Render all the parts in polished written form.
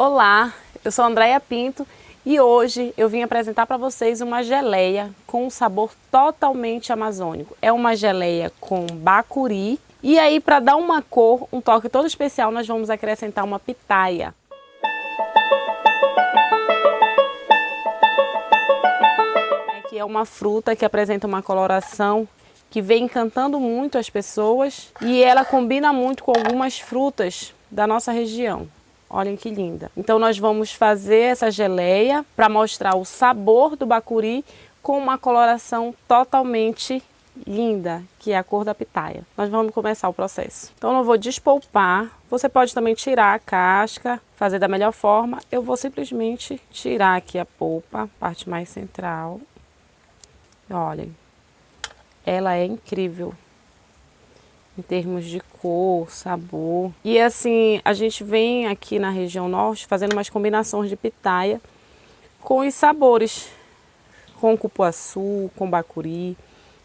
Olá, eu sou Andréia Pinto e hoje eu vim apresentar para vocês uma geleia com um sabor totalmente amazônico. É uma geleia com bacuri e aí, para dar uma cor, um toque todo especial, nós vamos acrescentar uma pitaia. Que é uma fruta que apresenta uma coloração que vem encantando muito as pessoas e ela combina muito com algumas frutas da nossa região. Olhem que linda. Então nós vamos fazer essa geleia para mostrar o sabor do bacuri com uma coloração totalmente linda, que é a cor da pitaia. Nós vamos começar o processo. Então eu vou despolpar. Você pode também tirar a casca, fazer da melhor forma. Eu vou simplesmente tirar aqui a polpa, parte mais central. Olhem, ela é incrível em termos de cor, sabor. E assim, a gente vem aqui na região norte fazendo umas combinações de pitaia com os sabores, com cupuaçu, com bacuri,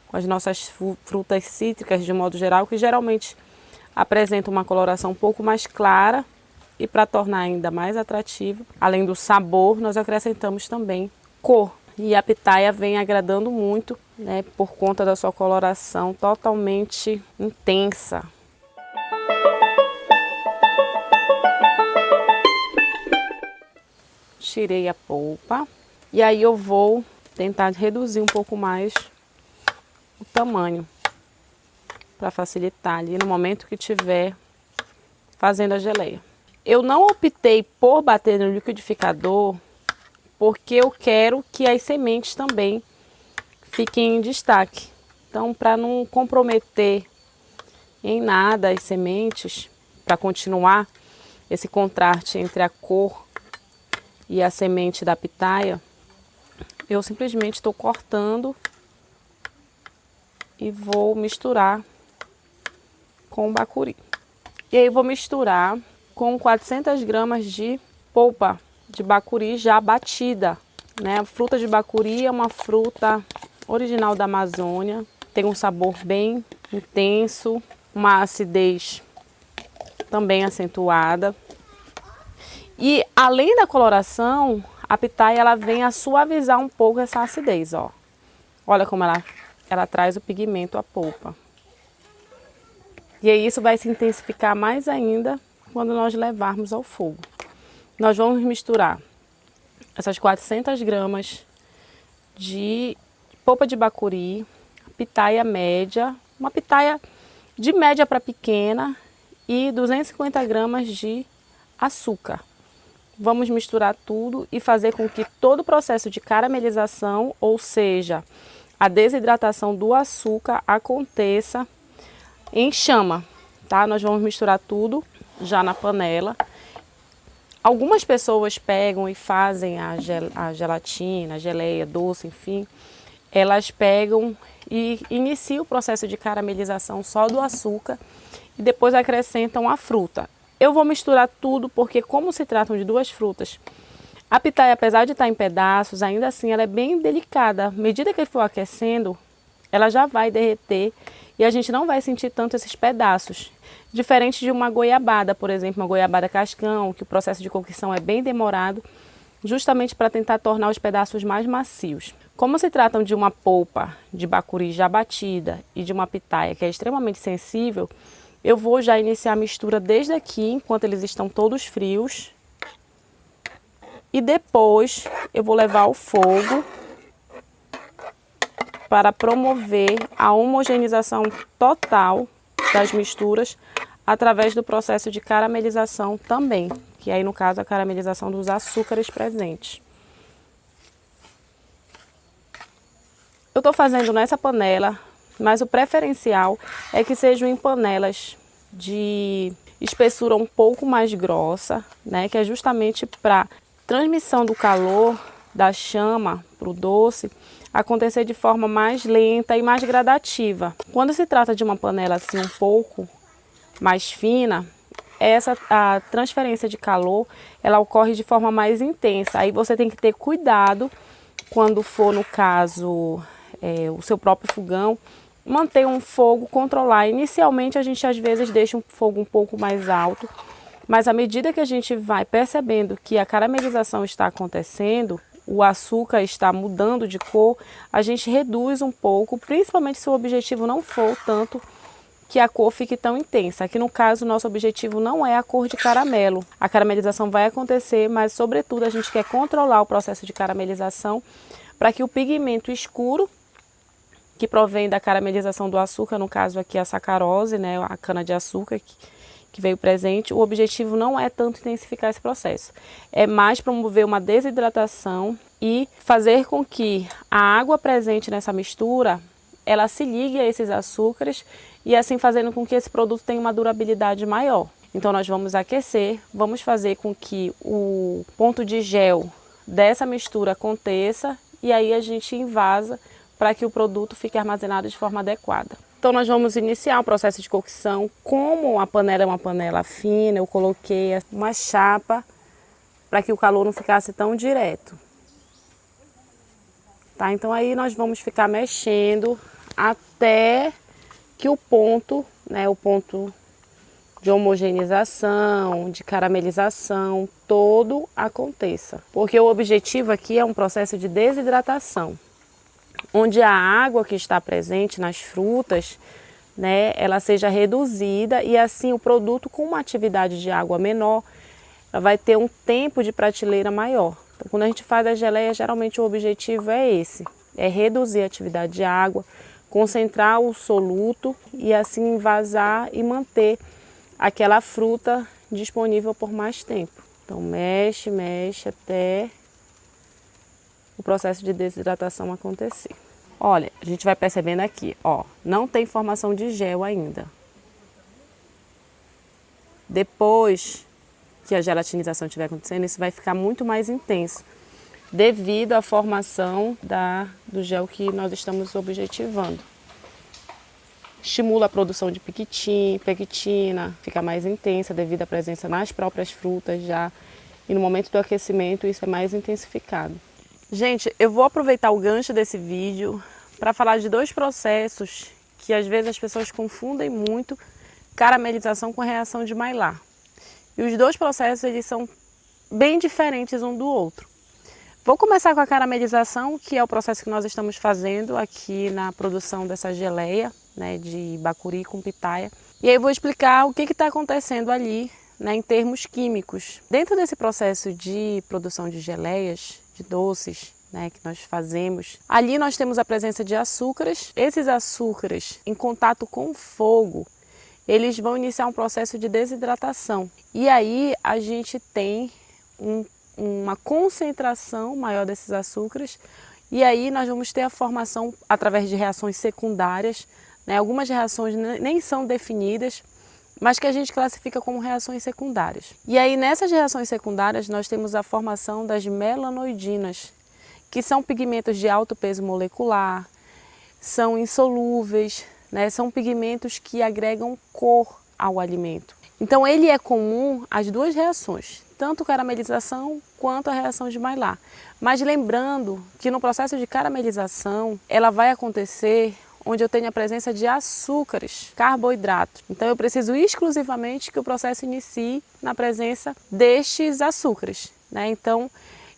com as nossas frutas cítricas de modo geral, que geralmente apresentam uma coloração um pouco mais clara e para tornar ainda mais atrativo, além do sabor, nós acrescentamos também cor. E a pitaia vem agradando muito, né, por conta da sua coloração totalmente intensa. Tirei a polpa e aí eu vou tentar reduzir um pouco mais o tamanho para facilitar ali no momento que estiver fazendo a geleia. Eu não optei por bater no liquidificador porque eu quero que as sementes também fiquem em destaque. Então, para não comprometer em nada as sementes, para continuar esse contraste entre a cor e a semente da pitaia, eu simplesmente estou cortando e vou misturar com o bacuri. E aí vou misturar com 400 gramas de polpa de bacuri já batida, né? A fruta de bacuri é uma fruta original da Amazônia, tem um sabor bem intenso, uma acidez também acentuada. E além da coloração, a pitaia ela vem a suavizar um pouco essa acidez, ó. Olha como ela traz o pigmento à polpa. E aí isso vai se intensificar mais ainda quando nós levarmos ao fogo. Nós vamos misturar essas 400 gramas de polpa de bacuri, pitaia média, uma pitaia de média para pequena e 250 gramas de açúcar. Vamos misturar tudo e fazer com que todo o processo de caramelização, ou seja, a desidratação do açúcar, aconteça em chama, tá? Nós vamos misturar tudo já na panela. Algumas pessoas pegam e fazem a gelatina, a geleia doce, enfim. Elas pegam e iniciam o processo de caramelização só do açúcar e depois acrescentam a fruta. Eu vou misturar tudo porque, como se tratam de duas frutas, a pitaia, apesar de estar em pedaços, ainda assim ela é bem delicada. À medida que ele for aquecendo, ela já vai derreter e a gente não vai sentir tanto esses pedaços. Diferente de uma goiabada, por exemplo, uma goiabada cascão, que o processo de cocção é bem demorado, justamente para tentar tornar os pedaços mais macios. Como se tratam de uma polpa de bacuri já batida e de uma pitaia que é extremamente sensível, eu vou já iniciar a mistura desde aqui, enquanto eles estão todos frios. E depois eu vou levar ao fogo para promover a homogeneização total das misturas através do processo de caramelização também, que aí no caso a caramelização dos açúcares presentes. Eu estou fazendo nessa panela, mas o preferencial é que sejam em panelas de espessura um pouco mais grossa, né, que é justamente para transmissão do calor da chama para o doce acontecer de forma mais lenta e mais gradativa. Quando se trata de uma panela assim um pouco mais fina, a transferência de calor ela ocorre de forma mais intensa. Aí você tem que ter cuidado quando for, no caso, o seu próprio fogão, manter um fogo, controlar. Inicialmente a gente às vezes deixa um fogo um pouco mais alto Mas à medida que a gente vai percebendo que a caramelização está acontecendo, o açúcar está mudando de cor, a gente reduz um pouco, principalmente se o objetivo não for tanto que a cor fique tão intensa. Aqui no caso, o nosso objetivo não é a cor de caramelo. A caramelização vai acontecer, mas sobretudo a gente quer controlar o processo de caramelização para que o pigmento escuro, que provém da caramelização do açúcar, no caso aqui a sacarose, né, a cana-de-açúcar que veio presente, o objetivo não é tanto intensificar esse processo. É mais promover uma desidratação e fazer com que a água presente nessa mistura, ela se ligue a esses açúcares e assim fazendo com que esse produto tenha uma durabilidade maior. Então nós vamos aquecer, vamos fazer com que o ponto de gel dessa mistura aconteça e aí a gente invasa para que o produto fique armazenado de forma adequada. Então nós vamos iniciar o processo de cocção. Como a panela é uma panela fina, eu coloquei uma chapa para que o calor não ficasse tão direto. Tá? Então aí nós vamos ficar mexendo até que o ponto, né, o ponto de homogeneização, de caramelização, todo aconteça. Porque o objetivo aqui é um processo de desidratação, onde a água que está presente nas frutas, né, ela seja reduzida e assim o produto com uma atividade de água menor, ela vai ter um tempo de prateleira maior. Então, quando a gente faz a geleia, geralmente o objetivo é esse, é reduzir a atividade de água, concentrar o soluto e assim envasar e manter aquela fruta disponível por mais tempo. Então mexe, mexe até o processo de desidratação acontecer. Olha, a gente vai percebendo aqui, ó, não tem formação de gel ainda. Depois que a gelatinização estiver acontecendo, isso vai ficar muito mais intenso, devido à formação do gel que nós estamos objetivando. Estimula a produção de pectina, fica mais intensa devido à presença nas próprias frutas já. E no momento do aquecimento isso é mais intensificado. Gente, eu vou aproveitar o gancho desse vídeo para falar de dois processos que às vezes as pessoas confundem muito caramelização com reação de Maillard. E os dois processos eles são bem diferentes um do outro. Vou começar com a caramelização, que é o processo que nós estamos fazendo aqui na produção dessa geleia, né, de bacuri com pitaia. E aí eu vou explicar o que está acontecendo ali, né, em termos químicos. Dentro desse processo de produção de geleias, de doces, né, que nós fazemos, ali nós temos a presença de açúcares. Esses açúcares, em contato com o fogo, eles vão iniciar um processo de desidratação. E aí a gente tem uma concentração maior desses açúcares e aí nós vamos ter a formação através de reações secundárias, né? Algumas reações nem são definidas, mas que a gente classifica como reações secundárias. E aí nessas reações secundárias nós temos a formação das melanoidinas, que são pigmentos de alto peso molecular, são insolúveis, né? São pigmentos que agregam cor ao alimento. Então ele é comum às duas reações, tanto caramelização quanto a reação de Maillard. Mas lembrando que no processo de caramelização, ela vai acontecer onde eu tenho a presença de açúcares, carboidratos. Então eu preciso exclusivamente que o processo inicie na presença destes açúcares, né? Então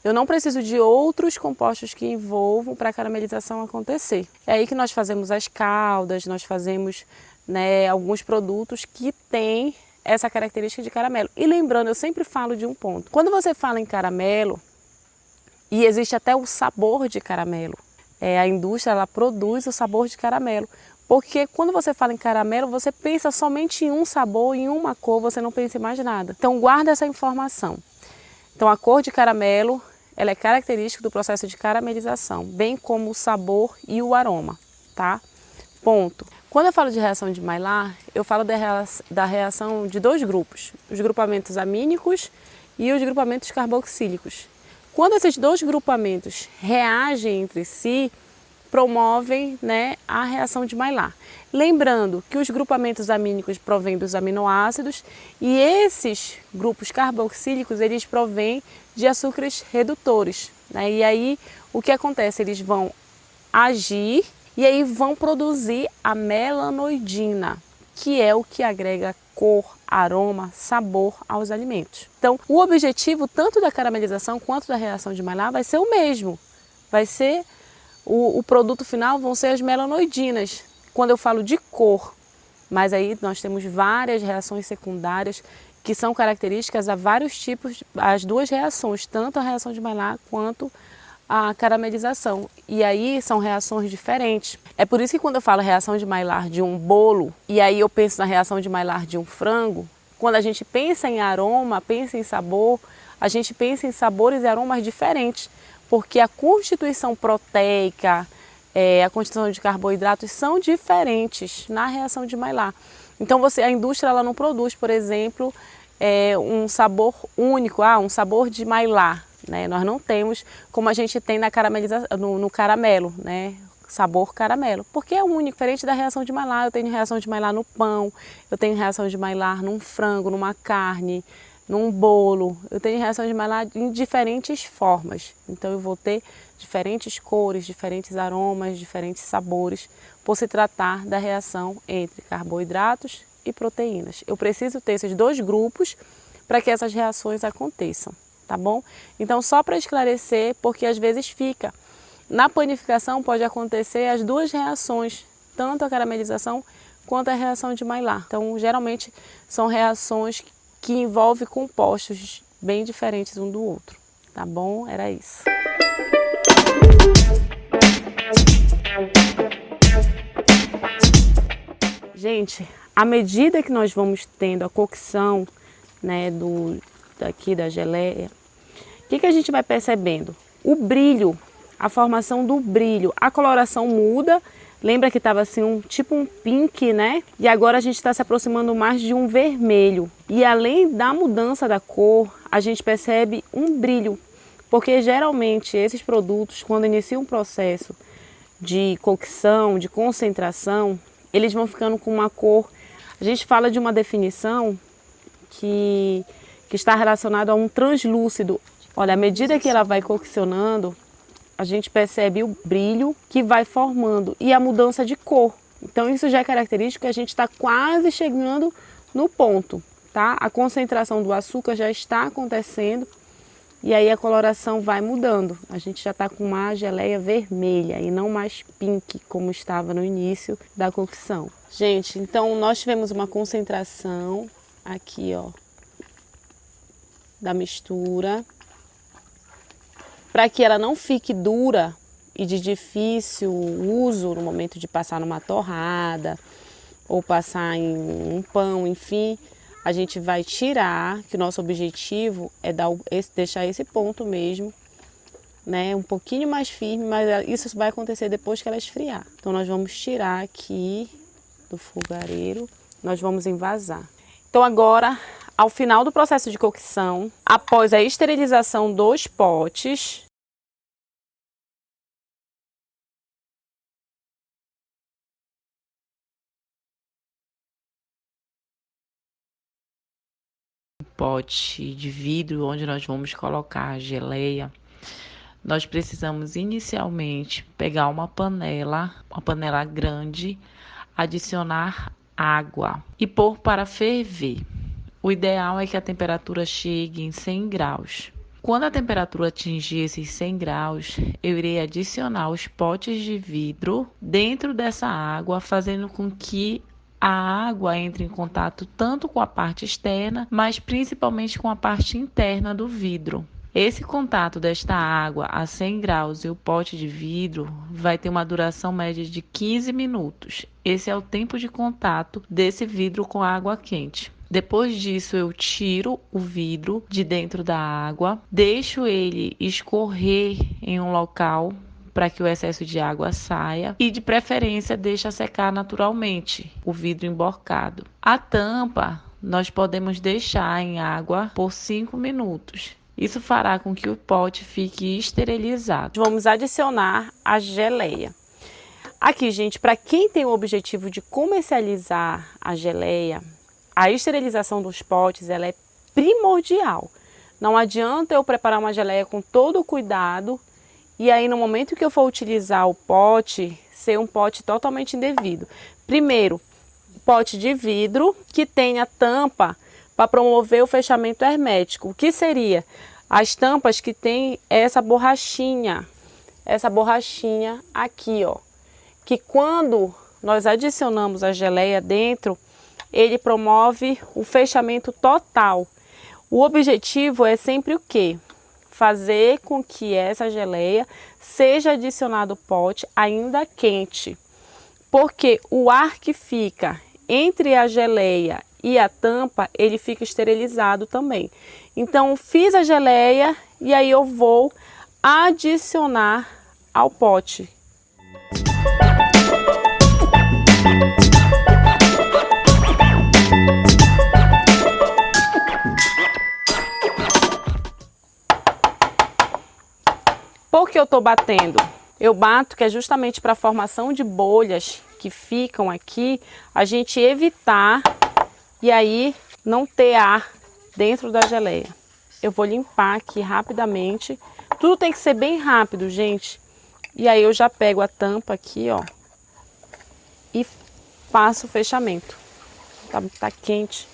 eu não preciso de outros compostos que envolvam para a caramelização acontecer. É aí que nós fazemos as caldas, nós fazemos, né, alguns produtos que têm essa característica de caramelo. E lembrando, eu sempre falo de um ponto. Quando você fala em caramelo, e existe até o sabor de caramelo, a indústria ela produz o sabor de caramelo. Porque quando você fala em caramelo, você pensa somente em um sabor, em uma cor, você não pensa em mais nada. Então guarda essa informação. Então a cor de caramelo, ela é característica do processo de caramelização, bem como o sabor e o aroma, tá? Ponto. Quando eu falo de reação de Maillard, eu falo da reação de dois grupos, os grupamentos amínicos e os grupamentos carboxílicos. Quando esses dois grupamentos reagem entre si, promovem, né, a reação de Maillard. Lembrando que os grupamentos amínicos provêm dos aminoácidos e esses grupos carboxílicos eles provêm de açúcares redutores, né? E aí o que acontece? Eles vão agir e aí vão produzir a melanoidina, que é o que agrega cor, aroma, sabor aos alimentos. Então, o objetivo tanto da caramelização quanto da reação de Maillard vai ser o mesmo. Vai ser, o produto final vão ser as melanoidinas, quando eu falo de cor. Mas aí nós temos várias reações secundárias que são características a vários tipos, as duas reações, tanto a reação de Maillard quanto a caramelização. E aí são reações diferentes. É por isso que quando eu falo reação de Maillard de um bolo, e aí eu penso na reação de Maillard de um frango, quando a gente pensa em aroma, pensa em sabor, a gente pensa em sabores e aromas diferentes, porque a constituição proteica, a constituição de carboidratos são diferentes na reação de Maillard. Então a indústria ela não produz, por exemplo, um sabor único, um sabor de Maillard, né? Nós não temos como a gente tem na caramelização, no caramelo, né? Sabor caramelo, porque é único, diferente da reação de Maillard. Eu tenho reação de Maillard no pão, eu tenho reação de Maillard num frango, numa carne, num bolo. Eu tenho reação de Maillard em diferentes formas. Então eu vou ter diferentes cores, diferentes aromas, diferentes sabores, por se tratar da reação entre carboidratos e proteínas. Eu preciso ter esses dois grupos para que essas reações aconteçam, tá bom? Então só para esclarecer, porque às vezes fica. Na panificação pode acontecer as duas reações, tanto a caramelização quanto a reação de Maillard. Então geralmente são reações que envolvem compostos bem diferentes um do outro, tá bom? Era isso. Gente, à medida que nós vamos tendo a cocção, né, daqui da geleia, o que a gente vai percebendo? O brilho, a formação do brilho, a coloração muda. Lembra que estava assim, tipo um pink, né? E agora a gente está se aproximando mais de um vermelho. E além da mudança da cor, a gente percebe um brilho. Porque geralmente esses produtos, quando iniciam um processo de cocção, de concentração, eles vão ficando com uma cor. A gente fala de uma definição que está relacionada a um translúcido. Olha, à medida que ela vai coccionando, a gente percebe o brilho que vai formando e a mudança de cor. Então isso já é característico que a gente está quase chegando no ponto, tá? A concentração do açúcar já está acontecendo e aí a coloração vai mudando. A gente já está com uma geleia vermelha e não mais pink como estava no início da cocção. Gente, então nós tivemos uma concentração aqui, ó, da mistura. Para que ela não fique dura e de difícil uso no momento de passar numa torrada ou passar em um pão, enfim, a gente vai tirar, que o nosso objetivo é deixar esse ponto mesmo, né, um pouquinho mais firme, mas isso vai acontecer depois que ela esfriar. Então nós vamos tirar aqui do fogareiro, nós vamos envasar. Então agora, ao final do processo de cocção, após a esterilização dos potes, pote de vidro onde nós vamos colocar a geleia, nós precisamos inicialmente pegar uma panela grande, adicionar água e pôr para ferver. O ideal é que a temperatura chegue em 100 graus. Quando a temperatura atingir esses 100 graus, eu irei adicionar os potes de vidro dentro dessa água, fazendo com que a água entre em contato tanto com a parte externa, mas principalmente com a parte interna do vidro. Esse contato desta água a 100 graus e o pote de vidro vai ter uma duração média de 15 minutos. Esse é o tempo de contato desse vidro com a água quente. Depois disso, eu tiro o vidro de dentro da água, deixo ele escorrer em um local para que o excesso de água saia e, de preferência, deixa secar naturalmente o vidro emborcado. A tampa nós podemos deixar em água por 5 minutos. Isso fará com que o pote fique esterilizado. Vamos adicionar a geleia. Aqui, gente, para quem tem o objetivo de comercializar a geleia, a esterilização dos potes ela é primordial. Não adianta eu preparar uma geleia com todo o cuidado e aí no momento que eu for utilizar o pote, ser um pote totalmente indevido. Primeiro, pote de vidro que tenha tampa para promover o fechamento hermético. O que seria? As tampas que tem essa borrachinha aqui, ó, que quando nós adicionamos a geleia dentro, ele promove o fechamento total. O objetivo é sempre o quê? Fazer com que essa geleia seja adicionado ao pote ainda quente, porque o ar que fica entre a geleia e a tampa, ele fica esterilizado também. Então, fiz a geleia e aí eu vou adicionar ao pote. Por que eu estou batendo? Eu bato que é justamente para a formação de bolhas que ficam aqui, a gente evitar e aí não ter ar dentro da geleia. Eu vou limpar aqui rapidamente. Tudo tem que ser bem rápido, gente. E aí eu já pego a tampa aqui, ó, e faço o fechamento. Tá quente,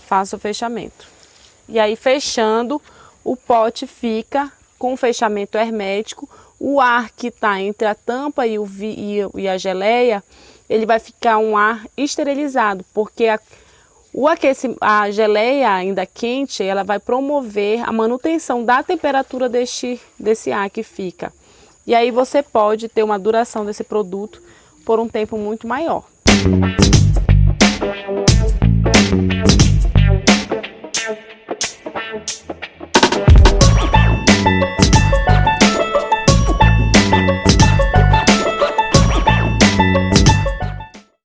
faço o fechamento. E aí fechando, o pote fica com o fechamento hermético. O ar que está entre a tampa e a geleia, ele vai ficar um ar esterilizado, porque a geleia ainda quente, ela vai promover a manutenção da temperatura desse ar que fica. E aí você pode ter uma duração desse produto por um tempo muito maior.